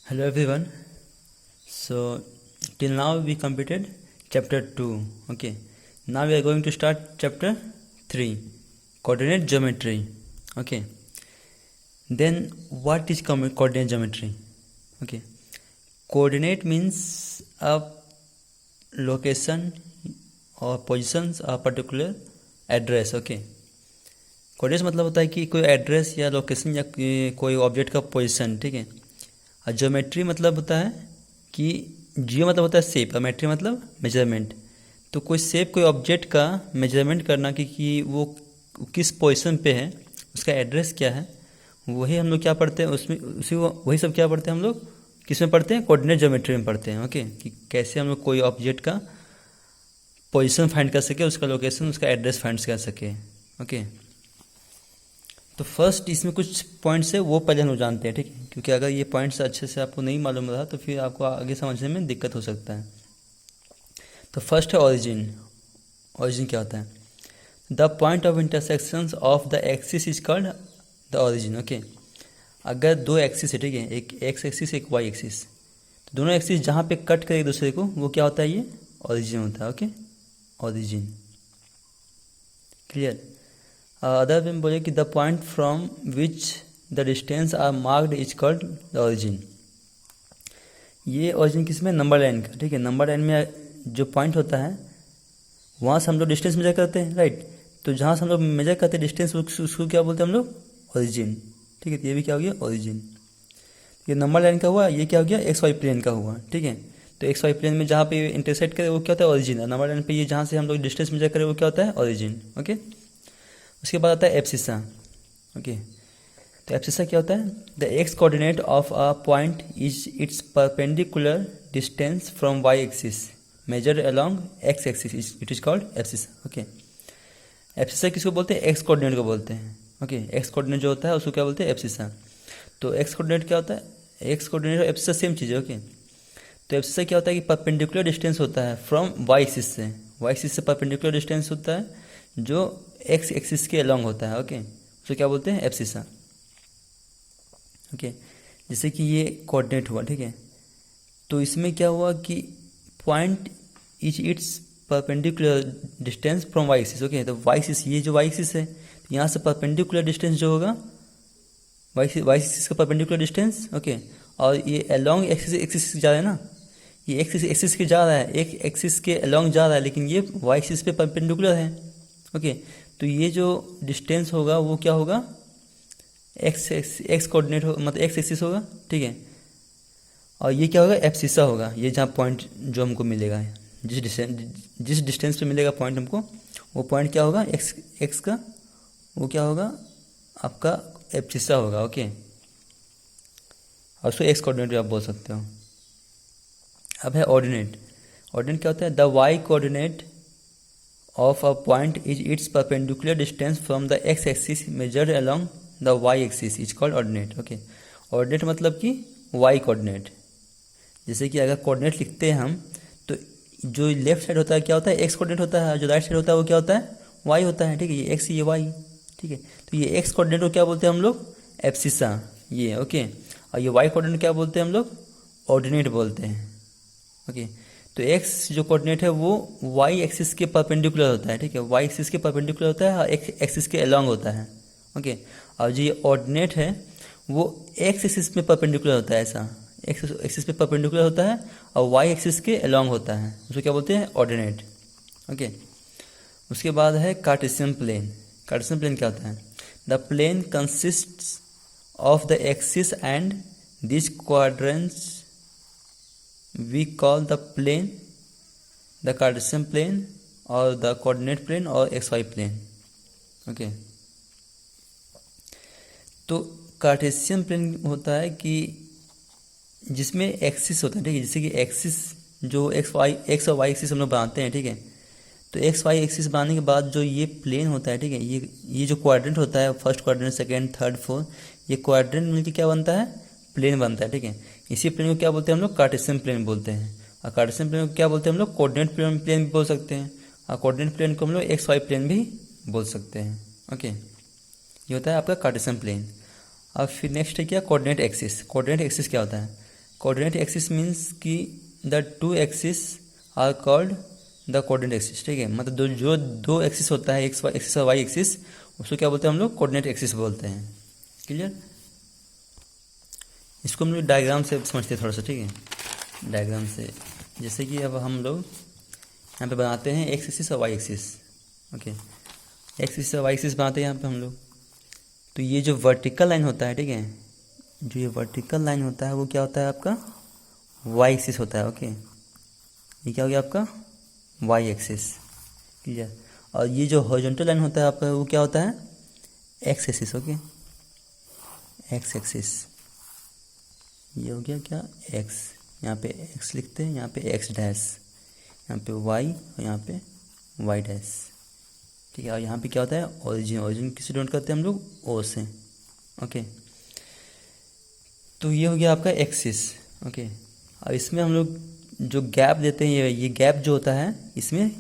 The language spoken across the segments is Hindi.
Hello everyone. So till now we completed chapter 2. Okay. Now we are going to start chapter 3, coordinate geometry. Okay. Then what is coordinate geometry? Okay. Coordinate means a location or positions a particular address. Okay. Coordinates मतलब होता है कि कोई एड्रेस या लोकेशन या कोई ऑब्जेक्ट का पोजीशन, ठीक है। और ज्योमेट्री मतलब होता है कि जियो मतलब होता है शेप और मेट्री मतलब मेजरमेंट। तो कोई शेप कोई ऑब्जेक्ट का मेजरमेंट करना कि वो किस पोजीशन पे है, उसका एड्रेस क्या है, वही हम लोग क्या पढ़ते हैं उसमें, वही सब क्या पढ़ते हैं हम लोग, किस में पढ़ते हैं, कोऑर्डिनेट ज्योमेट्री में पढ़ते हैं। ओके, कि कैसे हम लोग कोई ऑब्जेक्ट का पोजीशन फाइंड कर सके, उसका लोकेशन, उसका एड्रेस फाइंड कर सके। ओके, तो फर्स्ट इसमें कुछ पॉइंट्स है वो पहले हम लोग जानते हैं, ठीक है, क्योंकि अगर ये पॉइंट्स अच्छे से आपको नहीं मालूम रहा तो फिर आपको आगे समझने में दिक्कत हो सकता है। तो फर्स्ट है ओरिजिन। ओरिजिन क्या होता है? The point of intersection of the axis is called the origin. Okay, अगर दो एक्सिस है, ठीक है, एक एक्स एक्सिस एक वाई एक्सिस, तो दोनों एक्सिस जहाँ पे कट करे एक दूसरे को वो क्या होता है? ये ओरिजिन होता है। Okay, origin. Clear? Other way में बोले कि the point from which the distance are marked is called the origin. ये ओरिजिन किस में? नंबर लाइन का, ठीक है। नंबर लाइन में जो पॉइंट होता है वहाँ से हम लोग डिस्टेंस मेजर करते हैं, राइट। तो जहाँ से हम लोग मेजर करते हैं डिस्टेंस, उसको क्या बोलते हैं हम लोग? ओरिजिन, ठीक है। तो ये भी क्या हो गया? ओरिजिन। ये नंबर लाइन का हुआ, ये क्या हो गया? एक्स वाई प्लेन का हुआ, ठीक है। तो एक्स वाई प्लेन में जहाँ पे इंटरसेक्ट करे वो क्या होता है? ओरिजिन। नंबर लाइन पे ये जहाँ से हम लोग डिस्टेंस मेजर करें वो क्या होता है? ओरिजिन। ओके, उसके बाद आता है एब्सिसा। ओके, तो एब्सिसा क्या होता है? The x coordinate of a point is its perpendicular distance from y axis measured along x axis, it is called abscissa. Okay, abscissa किसको बोलते हैं? एक्स कोऑर्डिनेट को बोलते हैं। ओके, एक्स कोऑर्डिनेट जो होता है उसको क्या बोलते हैं? एब्सिसा। तो एक्स कोऑर्डिनेट क्या होता है? एक्स कोऑर्डिनेट और एब्सिसा सेम चीज़ है। ओके, तो एब्सिसा क्या होता है कि परपेंडिकुलर डिस्टेंस होता है फ्रॉम वाई एक्सिस से। वाई एक्सिस से परपेंडिकुलर डिस्टेंस होता है जो एक्स एक्सिस के अलोंग होता है। ओके, उसको क्या बोलते हैं? एब्सिसा। ओके, जैसे कि ये कोऑर्डिनेट हुआ, ठीक है। तो इसमें क्या हुआ कि point is its perpendicular distance from y axis. Okay, तो वाई एक्सिस, ये जो वाई एक्सिस है, तो यहाँ से परपेंडिकुलर डिस्टेंस जो होगा वाई एक्सिस का परपेंडिकुलर डिस्टेंस। ओके, और ये अलोंग एक्सिस जा रहा है ना, ये एक्सिस एक्सिस के जा रहा है, एक एक्सिस के अलोंग जा रहा है, लेकिन ये वाई एक्सिस पे परपेंडिकुलर है। ओके, तो ये जो डिस्टेंस होगा वो क्या होगा? एक्स कोऑर्डिनेट हो, मतलब एक्स एक्सिस होगा, ठीक है। और ये क्या होगा? एब्सिसा होगा। ये जहाँ पॉइंट जो हमको मिलेगा, जिस डिस्टेंस पे मिलेगा पॉइंट हमको, वो पॉइंट क्या होगा? एक्स का वो क्या होगा? आपका एब्सिसा होगा। ओके, और उसको एक्स कोऑर्डिनेट भी आप बोल सकते हो। अब है ऑर्डिनेट। ऑर्डिनेट क्या होता है? The y coordinate of a point is its perpendicular distance from the x axis measured along the y axis is called ordinate. Okay, ordinate मतलब कि y कोऑर्डिनेट। जैसे कि अगर कोऑर्डिनेट लिखते हैं हम, तो जो लेफ्ट साइड होता है क्या होता है? x कोऑर्डिनेट होता है, जो राइट साइड होता है वो क्या होता है? y होता है, ठीक है। ये x, ये y, ठीक है। तो ये x कोऑर्डिनेट को क्या बोलते हैं हम लोग? एब्सिसा, ये। ओके, और ये y कोऑर्डिनेट क्या बोलते हैं हम लोग? ऑर्डिनेट बोलते हैं। ओके, तो x जो कोऑर्डिनेट है वो y एक्सिस के परपेंडिकुलर होता है, ठीक है। y एक्सिस के परपेंडिकुलर होता है और x एक्सिस के अलोंग होता है। ओके, और जो ये ऑर्डिनेट है वो x एक्सिस में परपेंडिकुलर होता है, ऐसा x एक्सिस पे परपेंडिकुलर होता है और y एक्सिस के अलोंग होता है, उसको क्या बोलते हैं? ऑर्डिनेट। ओके, उसके बाद है कार्टेशियन प्लेन। कार्टेशियन प्लेन क्या होता है? The plane consists of the axis and this quadrants we call the plane the Cartesian plane or the coordinate plane or xy plane. Okay, तो कार्टेशियन प्लेन होता है कि जिसमें एक्सिस होता है, ठीक है। जैसे कि एक्सिस जो एक्स और वाई एक्सिस हम लोग बनाते हैं, ठीक है। तो एक्स वाई एक्सिस बनाने के बाद जो ये प्लेन होता है, ठीक है, ये जो क्वाड्रेंट होता है, first quadrant, second, third, fourth, ये क्वाड्रेंट मिलकर क्या बनता है? प्लेन बनता है, ठीक है। इसी प्लेन को क्या बोलते हैं हम लोग? कार्टेशियन प्लेन बोलते हैं। और कार्टेशियन प्लेन को क्या बोलते हैं हम लोग? कोऑर्डिनेट प्लेन भी बोल सकते हैं, और कोऑर्डिनेट प्लेन को हम लोग एक्स वाई प्लेन भी बोल सकते हैं। ओके, ये होता है आपका कार्टेशियन प्लेन। अब फिर नेक्स्ट है क्या? Coordinate axis. कोऑर्डिनेट एक्सिस क्या होता है? कोऑर्डिनेट एक्सिस मीन्स कि the two axis are called the coordinate axis, ठीक है। मतलब जो दो एक्सिस होता है, एक्स एक्सिस और वाई एक्सिस, उसको क्या बोलते हैं हम लोग? कोऑर्डिनेट एक्सिस बोलते हैं। क्लियर? इसको हम लोग डायग्राम से समझते हैं थोड़ा सा, ठीक है। डायग्राम से, जैसे कि अब हम लोग यहाँ पे बनाते हैं एक्स एक्सिस और y axis. Okay, x axis और वाई एक्सिस बनाते हैं यहाँ पे हम लोग। तो ये जो वर्टिकल लाइन होता है, ठीक है, जो ये वर्टिकल लाइन होता है वो क्या होता है आपका? वाई एक्सिस होता है। ओके, ये क्या हो गया आपका? Y axis. क्लियर? और ये जो हॉरिजॉन्टल लाइन होता है आपका वो क्या होता है? X axis. Okay, x axis. ये हो गया क्या? एक्स। यहाँ पे एक्स लिखते हैं, यहाँ पे एक्स डैश, यहाँ पे वाई और यहाँ पे वाई डैश, ठीक है। और यहाँ पे क्या होता है? ओरिजिन। ओरिजिन किससे डिनोट करते हैं हम लोग? ओ से। ओके, तो ये हो गया आपका एक्सिस। ओके, और इसमें हम लोग जो गैप देते हैं, ये गैप जो होता है इसमें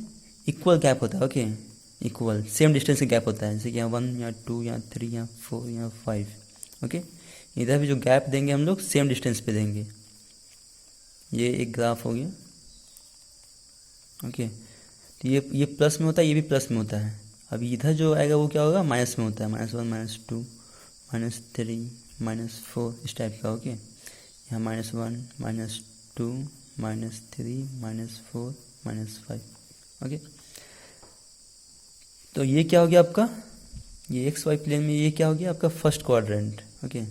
इक्वल गैप होता है। ओके, इक्वल सेम डिस्टेंस का गैप होता है, जैसे कि यहाँ 1, यहाँ 2, यहाँ 3, यहाँ 4, यहाँ 5। ओके, इधर भी जो गैप देंगे हम लोग सेम डिस्टेंस पे देंगे। ये एक ग्राफ हो गया। ओके, तो ये प्लस में होता है, ये भी प्लस में होता है। अभी इधर जो आएगा वो क्या होगा? माइनस में होता है। -1, -2, -3, -4 इस टाइप का। ओके, यहाँ -1, -2, -3, -4, -5। ओके, तो ये क्या हो गया आपका? ये एक्स वाई प्लेन में ये क्या हो गया आपका? First quadrant. Okay,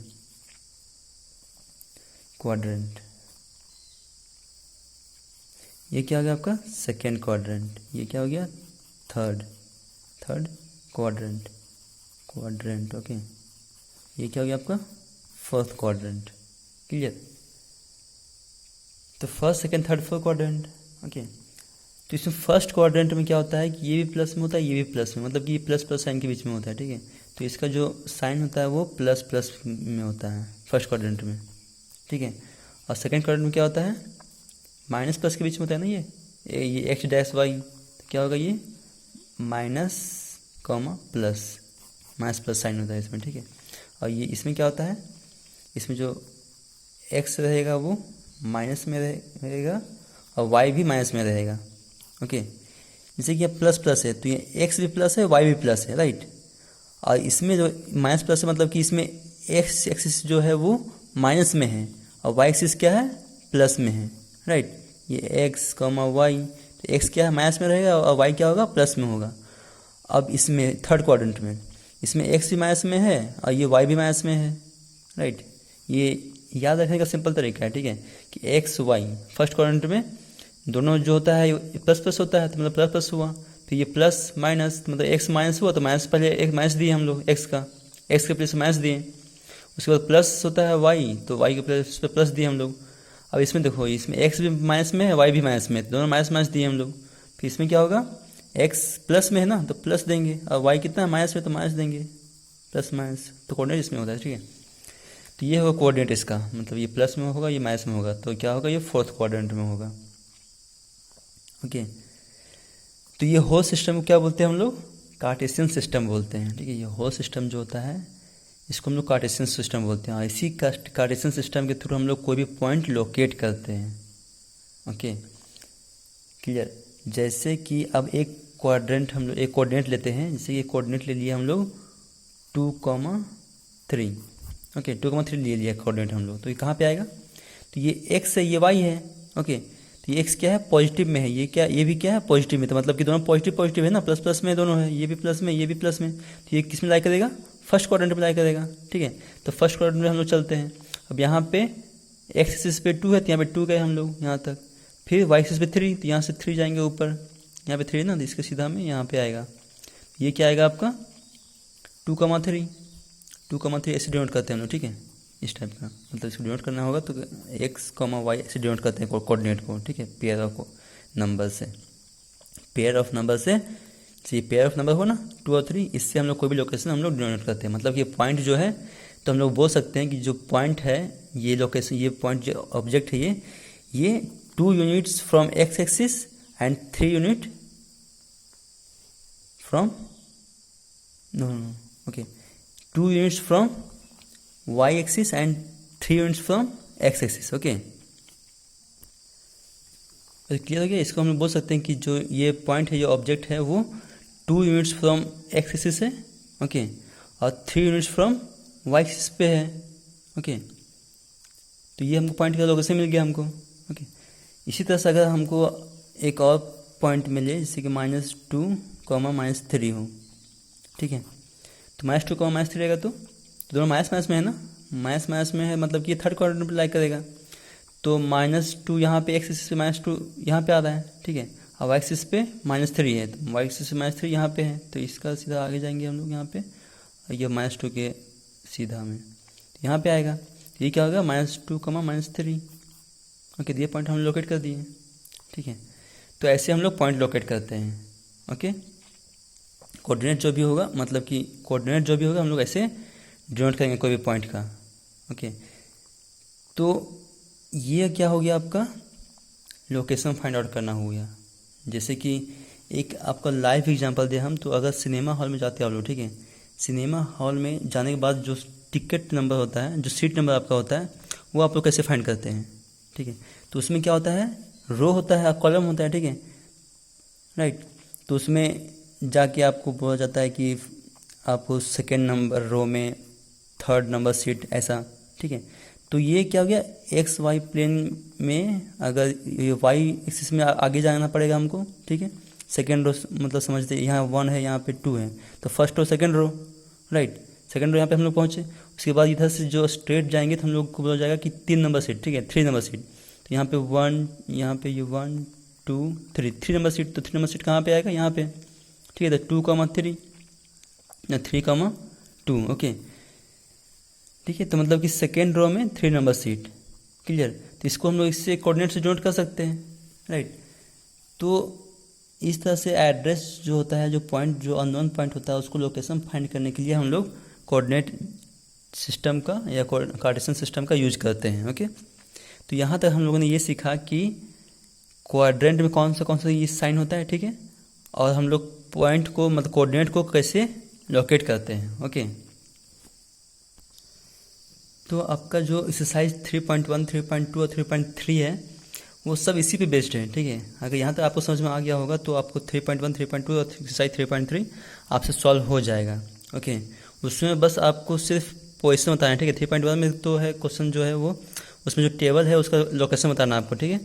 quadrant. ये क्या हो गया आपका? Second quadrant. ये क्या हो गया? Third quadrant. क्वाड्रेंट। ओके, ये क्या हो गया आपका? Fourth quadrant. क्लियर? तो first, second, third, fourth quadrant. Okay, तो इसमें फर्स्ट क्वाड्रेंट में क्या होता है कि ये भी प्लस में होता है, ये भी प्लस में, मतलब कि ये प्लस प्लस साइन के बीच में होता है, ठीक है। तो इसका जो साइन होता है वो प्लस प्लस में होता है फर्स्ट क्वाड्रेंट में, ठीक है। और सेकेंड क्वाड्रेंट में क्या होता है? माइनस प्लस के बीच में होता है ना, ये एक्स डैश वाई, तो क्या होगा? ये minus comma plus, minus plus sign होता है इसमें, ठीक है। और ये इसमें क्या होता है? इसमें जो एक्स रहेगा वो माइनस में रहेगा और वाई भी माइनस में रहेगा। ओके, जैसे कि अब प्लस प्लस है तो ये एक्स भी प्लस है, वाई भी प्लस है, राइट। और इसमें जो माइनस प्लस है मतलब कि इसमें एक्स एक्सिस जो है वो माइनस में है और वाई एक्सिस क्या है? प्लस में है, राइट। ये एक्स कॉमा वाई, तो एक्स क्या है? माइनस में रहेगा और वाई क्या होगा? प्लस में होगा। अब इसमें थर्ड क्वाड्रेंट में इसमें एक्स भी माइनस में है और ये वाई भी माइनस में है, राइट। ये याद रखने का सिंपल तरीका है, ठीक है, कि एक्स वाई फर्स्ट क्वाड्रेंट में दोनों जो होता है प्लस प्लस होता है, तो मतलब प्लस प्लस हुआ। फिर ये प्लस माइनस मतलब एक्स माइनस हुआ तो माइनस, पहले एक माइनस दिए हम लोग एक्स के प्लेस माइनस दिए। उसके बाद प्लस होता है वाई, तो वाई के प्लेस पे प्लस दिए हम लोग। अब इसमें देखो, इसमें एक्स भी माइनस में है, वाई भी माइनस में है, दोनों माइनस माइनस दिए हम लोग। फिर इसमें क्या होगा? एक्स प्लस में है ना तो प्लस देंगे, और वाई कितना है? माइनस में, तो माइनस देंगे, प्लस माइनस। तो कोऑर्डिनेट इसमें होता है, ठीक है। तो ये होगा कोऑर्डिनेट इसका, मतलब ये प्लस में होगा, ये माइनस में होगा, तो क्या होगा? ये फोर्थ क्वाड्रेंट में होगा। ओके, तो ये होल सिस्टम को क्या बोलते हैं हम लोग? कार्टेशियन सिस्टम बोलते हैं, ठीक है। ये होल सिस्टम जो होता है इसको हम लोग कार्टेशियन सिस्टम बोलते हैं। इसी कार्टेशियन सिस्टम के थ्रू हम लोग कोई भी पॉइंट लोकेट करते हैं। Okay, clear? जैसे कि अब एक क्वाड्रेंट हम लोग एक कोऑर्डिनेट लेते हैं, जैसे ये कोऑर्डिनेट ले लिया हम लोग 2,3। ओके, 2,3 ले लिया कोऑर्डिनेट हम लोग, तो ये कहाँ पे आएगा? तो ये एक्स है, ये वाई है। ओके, तो ये एक्स क्या है? पॉजिटिव में है, ये भी क्या है? पॉजिटिव में, तो मतलब कि दोनों पॉजिटिव पॉजिटिव है ना, प्लस प्लस में दोनों है, ये भी प्लस में, ये भी प्लस में। तो ये किस में लाई करेगा? फर्स्ट क्वाड्रेंट में लाई करेगा, ठीक है। तो फर्स्ट क्वाड्रेंट में हम लोग चलते हैं। अब यहाँ पे एक्स एक्सिस पे 2 है तो यहाँ पे 2 गए हम लोग यहाँ तक। फिर वाई एक्सिस पे 3, तो यहाँ से 3 जाएंगे ऊपर, यहाँ पे 3 ना, तो इसके सीधा में यहाँ पे आएगा। ये क्या आएगा आपका? 2,3 ऐसे डिनोट करते हैं हम लोग, ठीक है, इस टाइप का। मतलब इसको डिनोट करना होगा तो एक्स कॉमा वाई ऐसे डिनोट करते हैं कोऑर्डिनेट को, ठीक है, पेयर ऑफ नंबर से। पेयर ऑफ नंबर से, ये पेयर ऑफ नंबर हो ना 2 और 3, इससे हम लोग कोई भी लोकेशन हम लोग डिनोट करते हैं। मतलब ये पॉइंट जो है, तो हम लोग बोल सकते हैं कि जो पॉइंट है, ये लोकेशन, ये पॉइंट जो ऑब्जेक्ट है, ये 2 units from x axis and 3 unit from okay 2 units from y axis and 3 units from x axis. Okay, तो क्लियर हो गया। इसको हम बोल सकते हैं कि जो ये पॉइंट है, ये ऑब्जेक्ट है, वो 2 यूनिट्स फ्रॉम एक्स एक्सिस है, ओके, और 3 यूनिट्स फ्रॉम वाई एक्सिस पे है, ओके। तो ये हमको पॉइंट का लोकेशन मिल गया हमको, ओके। इसी तरह से अगर हमको एक और पॉइंट मिले जैसे कि -2, -3 हो, ठीक है, तो -2, -3 रहेगा तो दोनों माइनस माइनस में है ना, माइनस माइनस में है, मतलब कि ये थर्ड क्वाड्रेंट पे लाई करेगा। तो -2 यहाँ पे एक्स एक्सिस पे -2 यहाँ पे आ रहा है, ठीक है, और वाई एक्सिस पे -3 है, तो वाई एक्सिस पे -3 यहाँ पे है, तो इसका सीधा आगे जाएंगे हम लोग यहाँ पे, और ये -2 के सीधा में यहाँ पे आएगा। तो ये क्या होगा, -2, -3, ओके। तो ये पॉइंट हम लोकेट कर दिए, ठीक है। तो ऐसे हम लोग पॉइंट लोकेट करते हैं, ओके। कोऑर्डिनेट जो भी होगा, मतलब कि कोऑर्डिनेट जो भी होगा हम लोग ऐसे डिनोट करेंगे कोई भी पॉइंट का, ओके। तो ये क्या हो गया, आपका लोकेशन फाइंड आउट करना हो गया। जैसे कि एक आपका लाइव एग्जांपल दिया हम, तो अगर सिनेमा हॉल में जाते हैं आप लोग, ठीक है, सिनेमा हॉल में जाने के बाद जो टिकट नंबर होता है, जो सीट नंबर आपका होता है, वो आप लोग कैसे फाइंड करते हैं, ठीक है। तो उसमें क्या होता है, रो होता है, कॉलम होता है, ठीक है, राइट। तो उसमें जाके आपको बोला जाता है कि आप सेकेंड नंबर रो में 3rd नंबर सीट, ऐसा, ठीक है। तो ये क्या हो गया, एक्स वाई प्लेन में, अगर ये वाई एक्सिस में आगे जाना पड़ेगा हमको, ठीक है। सेकेंड रो मतलब समझते, यहाँ 1 है, यहाँ पे 2 है, तो first row second row, right, second row यहाँ पे हम लोग पहुँचे। उसके बाद इधर से जो स्ट्रेट जाएंगे तो हम लोग को बोला जाएगा कि 3 नंबर सीट, ठीक है, 3 नंबर सीट। तो यहाँ पे 1, यहाँ पे ये 1 2 3 नंबर सीट, तो 3 नंबर सीट कहाँ पे आएगा, यहाँ पे, ठीक है। तो 2, 3, 2, ओके, ठीक है। तो मतलब कि सेकेंड रो में 3 नंबर सीट, क्लियर। तो इसको हम लोग इससे कोऑर्डिनेट से नोट कर सकते हैं, राइट। तो इस तरह से एड्रेस जो होता है, जो पॉइंट, जो अननोन पॉइंट होता है, उसको लोकेशन फाइंड करने के लिए हम लोग कोऑर्डिनेट सिस्टम का या कार्टेशियन सिस्टम का यूज करते हैं, ओके। तो यहाँ तक हम लोगों ने ये सीखा कि क्वाड्रेंट में कौन सा ये साइन होता है, ठीक है, और हम लोग पॉइंट को, मतलब कोऑर्डिनेट को कैसे लोकेट करते हैं, ओके। तो आपका जो एक्सरसाइज 3.1, 3.2 और 3.3 है, वो सब इसी पे बेस्ड है, ठीक है। अगर यहाँ तक आपको समझ में आ गया होगा तो आपको 3.1, 3.2 और एक्सरसाइज 3.3 आपसे सॉल्व हो जाएगा, ओके। उसमें बस आपको सिर्फ पोजीशन बताना है, ठीक है। 3.1 में तो है क्वेश्चन जो है वो, उसमें जो टेबल है उसका लोकेशन बताना है आपको, ठीक है।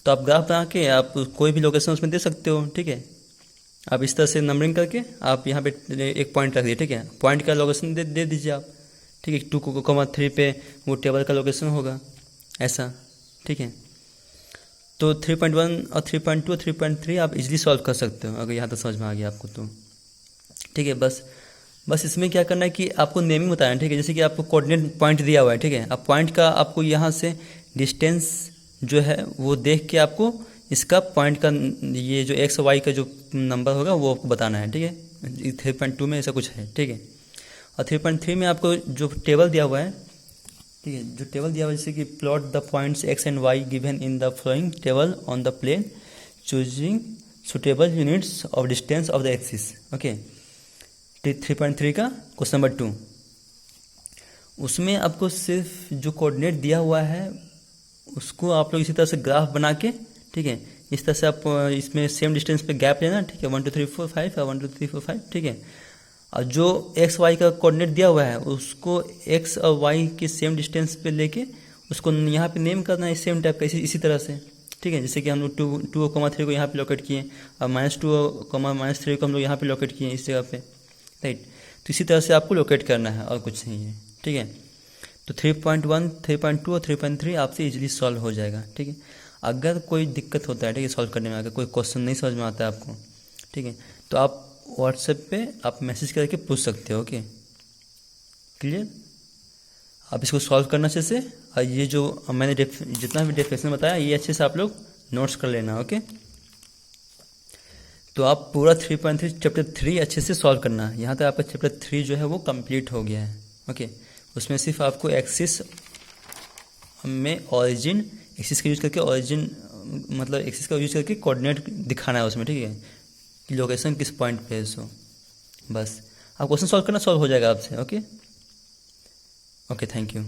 तो आप ग्राफ बना के आप कोई भी लोकेशन उसमें दे सकते हो, ठीक है। आप इस तरह से नंबरिंग करके आप यहाँ पे एक पॉइंट रख दिए, ठीक है, पॉइंट का लोकेशन दे दीजिए आप, ठीक है। 2,3 पे वो टेबल का लोकेशन होगा, ऐसा, ठीक है। तो 3.1 और 3.2 और 3.3 आप इजीली सॉल्व कर सकते हो, अगर यहाँ तक समझ में आ गया आपको तो, ठीक है। बस इसमें क्या करना है कि आपको नेमिंग बताना है, ठीक है। जैसे कि आपको कोऑर्डिनेट पॉइंट दिया हुआ है, ठीक है, अब पॉइंट का आपको यहाँ से डिस्टेंस जो है वो देख के आपको इसका पॉइंट का ये जो एक्स वाई का जो नंबर होगा वो आपको बताना है, ठीक है। 3.2 में ऐसा कुछ है, ठीक है। और 3.3 में आपको जो टेबल दिया हुआ है, ठीक है, जो टेबल दिया हुआ है जैसे कि plot the points x and y given in the following table on the plane choosing suitable units of distance of the axis, okay. 3.3 का क्वेश्चन नंबर 2, उसमें आपको सिर्फ जो कोऑर्डिनेट दिया हुआ है उसको आप लोग इसी तरह से ग्राफ बना के, ठीक है, इस तरह से आप इसमें सेम डिस्टेंस पे गैप लेना, ठीक है, 1 2 3 4 5 और 1 2 3 4 5, ठीक है। और जो एक्स वाई का कोऑर्डिनेट दिया हुआ है उसको एक्स और वाई के सेम डिस्टेंस पे लेके उसको यहाँ पे नेम करना है सेम टाइप का, इसी तरह से, ठीक है। जैसे कि हम लोग 2,3 को यहाँ पे लोकेट किए और -2, -3 को हम लोग यहाँ पे लोकेट किए इस जगह पे, राइट। तो इसी तरह से आपको लोकेट करना है और कुछ नहीं है, ठीक है। तो 3.1, 3.2 और 3.3 आपसे इजीली सॉल्व हो जाएगा, ठीक है। अगर कोई दिक्कत होता है, ठीक है, सॉल्व करने में, अगर कोई क्वेश्चन नहीं समझ में आता है आपको, ठीक है, तो आप व्हाट्सएप पे आप मैसेज करके पूछ सकते हो, ओके, क्लियर। आप इसको सॉल्व करना अच्छे से, और ये जो मैंने जितना भी डेफिनेशन बताया ये अच्छे से आप लोग नोट्स कर लेना, ओके। तो आप पूरा 3.3 चैप्टर 3 अच्छे से सॉल्व करना। यहाँ तक आपका चैप्टर 3 जो है वो कंप्लीट हो गया है, ओके। उसमें सिर्फ आपको एक्सिस में ऑरिजिन, एक्सिस का यूज करके ऑरिजिन, मतलब एक्सिस का यूज करके कोऑर्डिनेट दिखाना है उसमें, ठीक है, कि लोकेशन किस पॉइंट पे है। सो बस आप क्वेश्चन सॉल्व करना, सॉल्व हो जाएगा आपसे, ओके। Thank you.